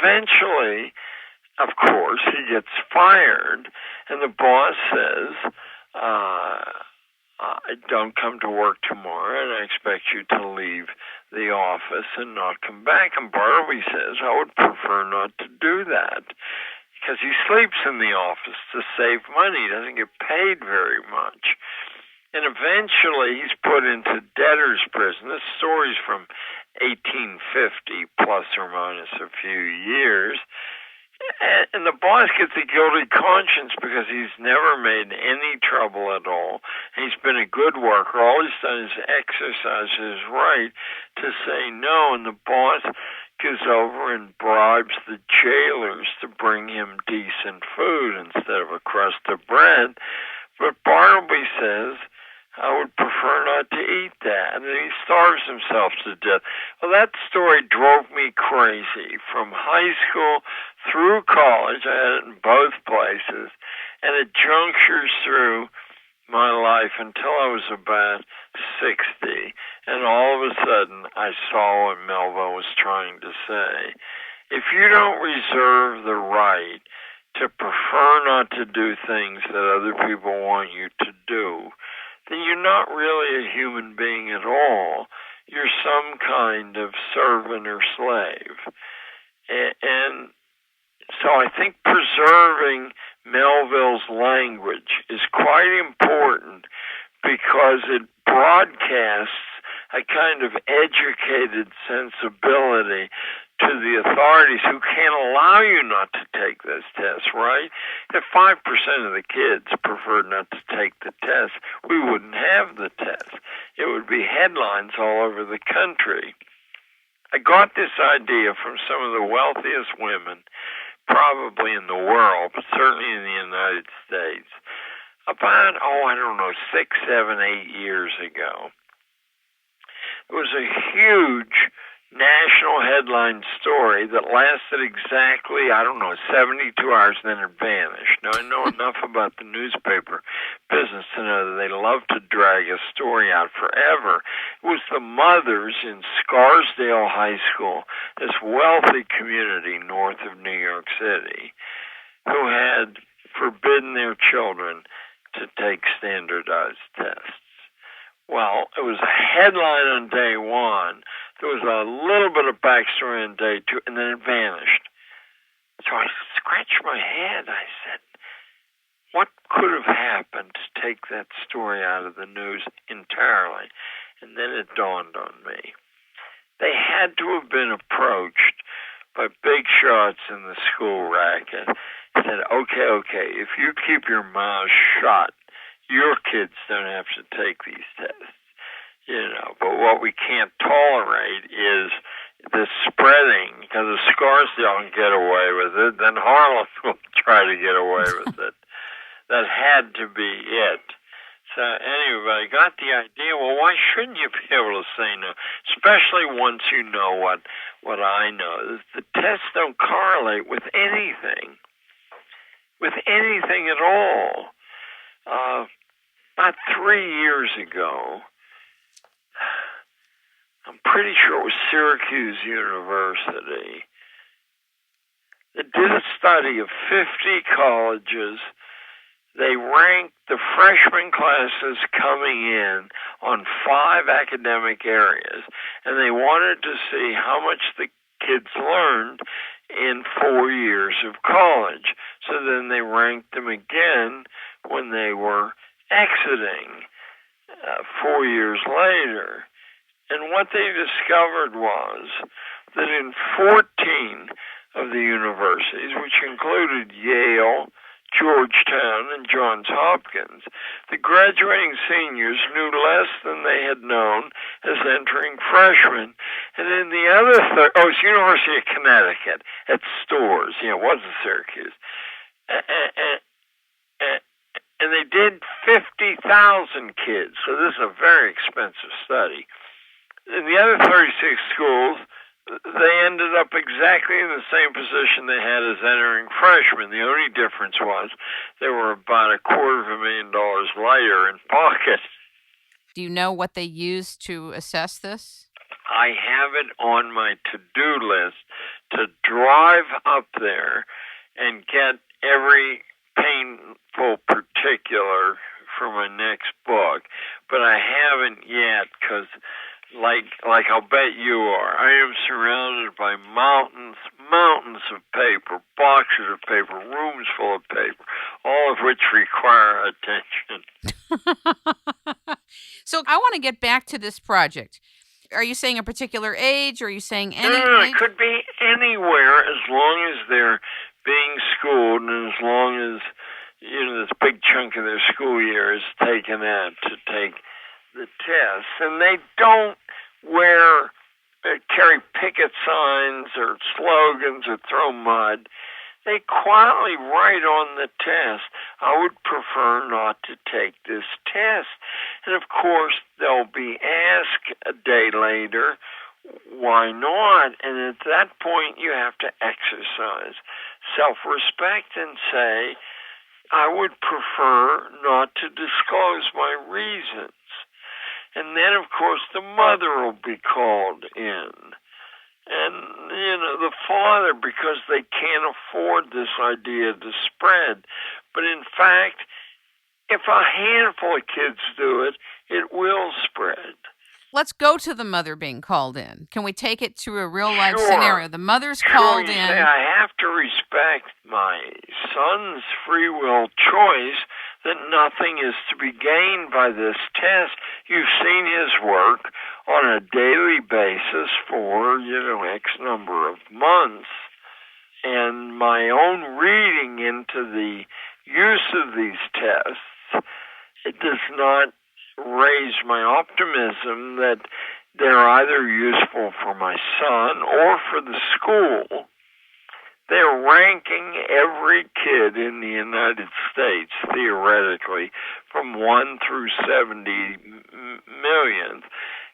eventually, of course, he gets fired, and the boss says, don't come to work tomorrow, and I expect you to leave the office and not come back. And Bartleby says, I would prefer not to do that, because he sleeps in the office to save money. He doesn't get paid very much. And eventually he's put into debtor's prison. This story's from 1850, plus or minus a few years. And the boss gets a guilty conscience because he's never made any trouble at all. He's been a good worker. All he's done is exercise his right to say no, and the boss goes over and bribes the jailers to bring him decent food instead of a crust of bread. But Bartleby says, I would prefer not to eat that. And then he starves himself to death. Well, that story drove me crazy. From high school through college, I had it in both places, and it junctures through my life until I was about 60. And all of a sudden, I saw what Melville was trying to say. If you don't reserve the right to prefer not to do things that other people want you to do, then you're not really a human being at all. You're some kind of servant or slave. And so I think preserving Melville's language is quite important because it broadcasts a kind of educated sensibility to the authorities who can't allow you not to take this test, right? If 5% of the kids preferred not to take the test, we wouldn't have the test. It would be headlines all over the country. I got this idea from some of the wealthiest women, probably in the world, but certainly in the United States, about, 6, 7, 8 years ago. It was a huge national headline story that lasted exactly, 72 hours, and then it vanished. Now, I know enough about the newspaper business to know that they love to drag a story out forever. It was the mothers in Scarsdale High School, this wealthy community north of New York City, who had forbidden their children to take standardized tests. Well, it was a headline on day one. There was a little bit of backstory on day two, and then it vanished. So I scratched my head. I said, what could have happened to take that story out of the news entirely? And then it dawned on me. They had to have been approached by big shots in the school racket. Said, okay, if you keep your mouth shut, your kids don't have to take these tests. But what we can't tolerate is the spreading, because if Scarsdale can get away with it, then Harlem will try to get away with it. That had to be it. So anyway, I got the idea, well, why shouldn't you be able to say no? Especially once you know what I know. The tests don't correlate with anything. With anything at all. About 3 years ago, I'm pretty sure it was Syracuse University, that did a study of 50 colleges. They ranked the freshman classes coming in on 5 academic areas, and they wanted to see how much the kids learned in 4 years of college. So then they ranked them again when they were exiting 4 years later. And what they discovered was that in 14 of the universities, which included Yale, Georgetown, and Johns Hopkins, the graduating seniors knew less than they had known as entering freshmen. And in the other it's University of Connecticut at Storrs. It wasn't Syracuse. And they did 50,000 kids. So this is a very expensive study. In the other 36 schools, they ended up exactly in the same position they had as entering freshmen. The only difference was they were about $250,000 lighter in pocket. Do you know what they used to assess this? I have it on my to-do list to drive up there and get every painful particular for my next book, but I haven't yet because, like I'll bet you are, I am surrounded by mountains of paper, boxes of paper, rooms full of paper, all of which require attention. So I want to get back to this project. Are you saying a particular age, or are you saying any No, age? it could be anywhere as long as they're being schooled and as long as, this big chunk of their school year is taken out to take the test. And they don't carry picket signs or slogans or throw mud. They quietly write on the test, I would prefer not to take this test. And of course, they'll be asked a day later, why not? And at that point, you have to exercise self-respect and say, I would prefer not to disclose my reasons. And then, of course, the mother will be called in. And, the father, because they can't afford this idea to spread. But in fact, if a handful of kids do it, it will spread. Let's go to the mother being called in. Can we take it to a real-life Sure. scenario? The mother's called in. Say, I have to respect my son's free will choice that nothing is to be gained by this test. You've seen his work on a daily basis for, X number of months. And my own reading into the use of these tests, it does not raise my optimism that they're either useful for my son or for the school. They're ranking every kid in the United States, theoretically, from 1 through 70 million.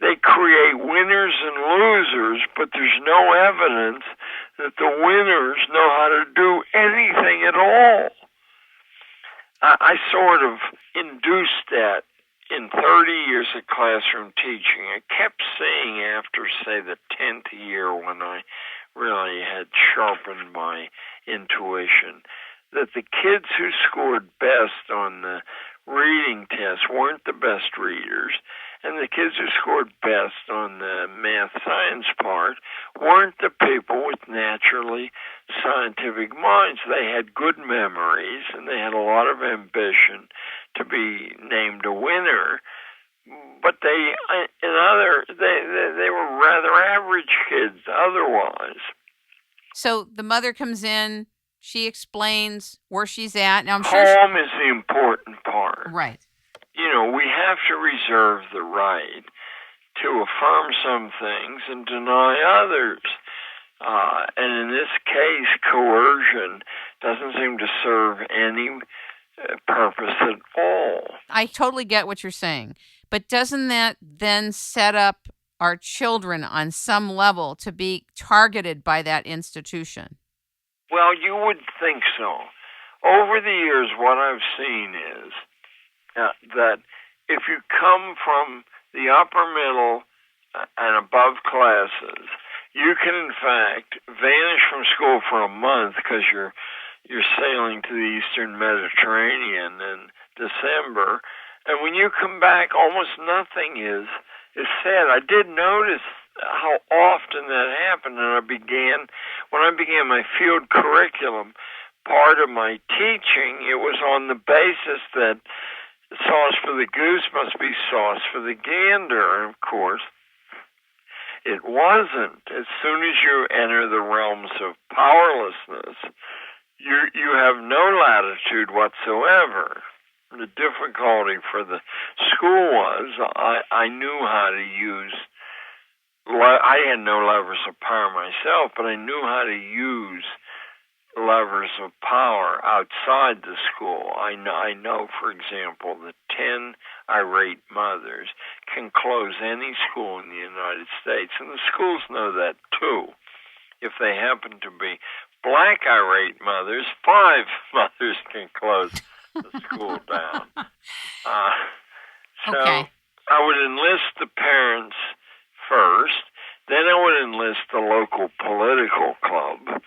They create winners and losers, but there's no evidence that the winners know how to do anything at all. I sort of induced that in 30 years of classroom teaching. I kept seeing after, say, the 10th year when I really had sharpened my intuition, that the kids who scored best on the reading test weren't the best readers, and the kids who scored best on the math science part weren't the people with naturally scientific minds. They had good memories, and they had a lot of ambition to be named a winner, but they were rather average kids otherwise. So the mother comes in, she explains where she's at. Now I'm sure home is the important part. Right. We have to reserve the right to affirm some things and deny others. And in this case, coercion doesn't seem to serve any purpose at all. I totally get what you're saying. But doesn't that then set up our children on some level to be targeted by that institution? Well, you would think so. Over the years, what I've seen is that if you come from the upper middle and above classes, you can in fact vanish from school for a month because you're sailing to the Eastern Mediterranean in December, and when you come back, almost nothing is said. I did notice how often that happened, and when I began my field curriculum, part of my teaching, it was on the basis that sauce for the goose must be sauce for the gander, and of course, it wasn't. As soon as you enter the realms of powerlessness, you have no latitude whatsoever. The difficulty for the school was I knew how to use, I had no levers of power myself, but I knew how to use levers of power outside the school. I know, for example, that 10 irate mothers can close any school in the United States, and the schools know that too. If they happen to be black irate mothers, 5 mothers can close the school down. So okay. I would enlist the parents first, Then I would enlist the local political club